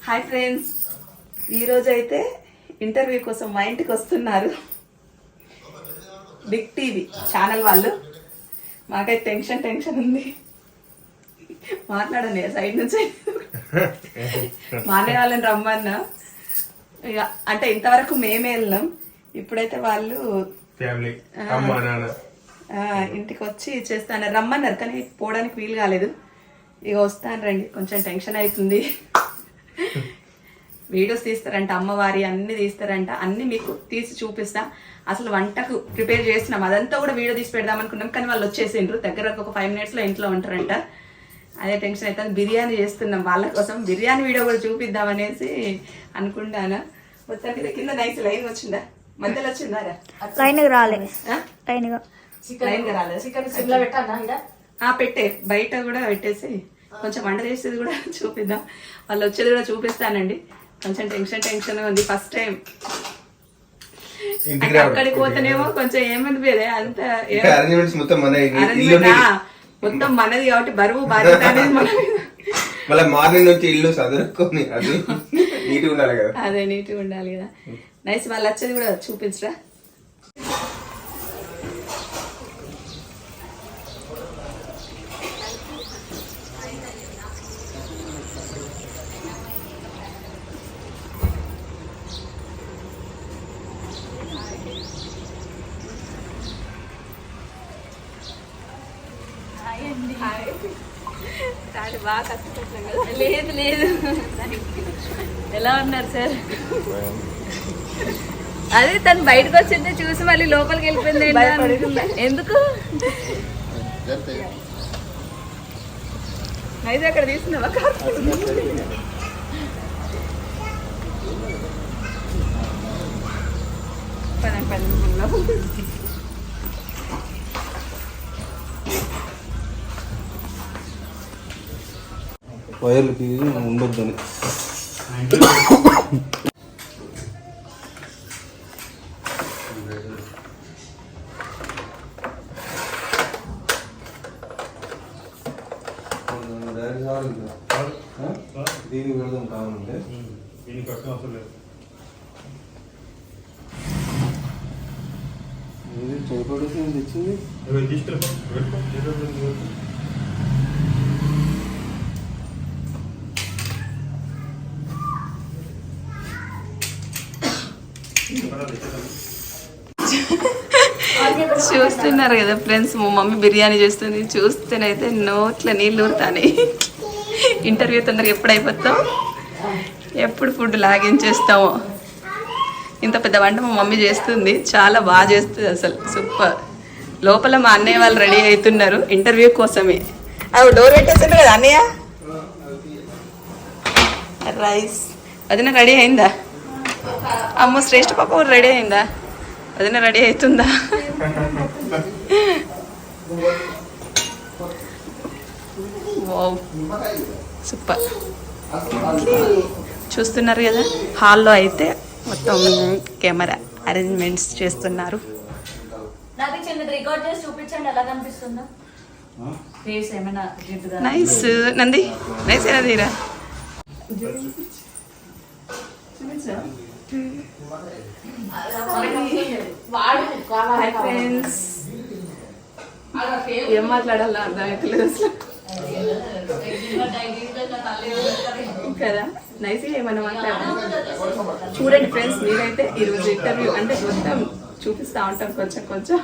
Hi friends, ఈరోజు అయితే interview కోసం మా ఇంటికి వస్తున్నారు బిగ్ టీవీ ఛానల్ వాళ్ళు. మాకైతే టెన్షన్ ఉంది. మాట్లాడండి సైడ్ నుంచి. మా అన్నయ్య వాళ్ళని రమ్మన్నా. ఇక అంటే ఇంతవరకు మేమే వెళ్ళినాం. ఇప్పుడైతే వాళ్ళు ఇంటికి వచ్చి చేస్తాను రమ్మన్నారు, కానీ పోవడానికి వీలు కాలేదు. ఇక వస్తాను రండి, కొంచెం టెన్షన్ అవుతుంది. వీడియోస్ తీస్తారంట, అమ్మవారి అన్ని తీస్తారంట, అన్ని మీకు తీసి చూపిస్తా. అసలు వంటకు ప్రిపేర్ చేస్తున్నాం, అదంతా కూడా వీడియో తీసి పెడదాం అనుకున్నాం, కానీ వాళ్ళు వచ్చేసిండ్రు. దగ్గర ఒక 5 minutes లో ఇంట్లో ఉంటారంట. అదే టెన్షన్ అవుతుంది. బిర్యానీ చేస్తున్నాం వాళ్ళ కోసం. బిర్యానీ వీడియో కూడా చూపిద్దాం అనేసి అనుకుంటాను. మొత్తానికి కింద నైస్ లైన్ వచ్చిందా, మధ్యలో వచ్చిందారా? పెట్టే బయట కూడా పెట్టేసి కొంచెం వంట చేసేది కూడా చూపిద్దాం. వాళ్ళు వచ్చేది కూడా చూపిస్తానండి. కొంచెం టెన్షన్ ఉంది. ఫస్ట్ టైం అక్కడికి పోతేనేమో కొంచెం ఏమనిపోయేది, అంత మొత్తం మనది కాబట్టి బరువు బాధ్యత అనేది మన మళ్ళీ మార్నింగ్ నుంచి ఇల్లు చదువుకొని అది నీట్గా ఉండాలి కదా. అదే నీట్గా ఉండాలి కదా. నైస్. వాళ్ళు వచ్చేది కూడా చూపించరా? బాగా కష్టపడుతున్నాం కదా. లేదు ఎలా ఉన్నారు సార్? అదే తను బయటకు వచ్చింటే చూసి మళ్ళీ లోపలికి వెళ్ళిపోయింది. ఎందుకు అయితే అక్కడ తీసుకున్నావా? వైర్లకి ఉండొద్దని దీనికి పెడదాం కావాలంటే. దీనికి కష్టం అవసరం లేదు. చేపడేసి తెచ్చింది. చూస్తున్నారు కదా ఫ్రెండ్స్, మా మమ్మీ బిర్యానీ చేస్తుంది. చూస్తేనైతే నోట్ల నీళ్ళు ఊరుతాయి. ఇంటర్వ్యూ తొందరగా ఎప్పుడు అయిపోతాం, ఎప్పుడు ఫుడ్ లాగించేస్తామో. ఇంత పెద్ద వంట మా మమ్మీ చేస్తుంది, చాలా బాగా చేస్తుంది అసలు, సూపర్. లోపల మా అన్నయ్య వాళ్ళు రెడీ అవుతున్నారు ఇంటర్వ్యూ కోసమే. అవి డోర్ పెట్టేస్తుంటారు కదా అన్నయ్య. రైస్ వదిన రెడీ అయిందా? అమ్మో శ్రేష్ఠ పాప రెడీ అయిందా? వదిన రెడీ అవుతుందా? సూపర్. చూస్తున్నారు కదా, హాల్లో అయితే మొత్తం కెమెరా అరేంజ్మెంట్స్ చేస్తున్నారు. నైస్ నంది, నైస్ ఏనా తీరా. ఫ్రెండ్స్ ఏం మాట్లాడాలో అర్థమవుతలేదు అసలు కదా. నైస్ ఏమన్నా మాట్లాడాలి. చూడండి ఫ్రెండ్స్, మీరైతే ఈరోజు ఇంటర్వ్యూ అంటే మొత్తం చూపిస్తా ఉంటాం కొంచెం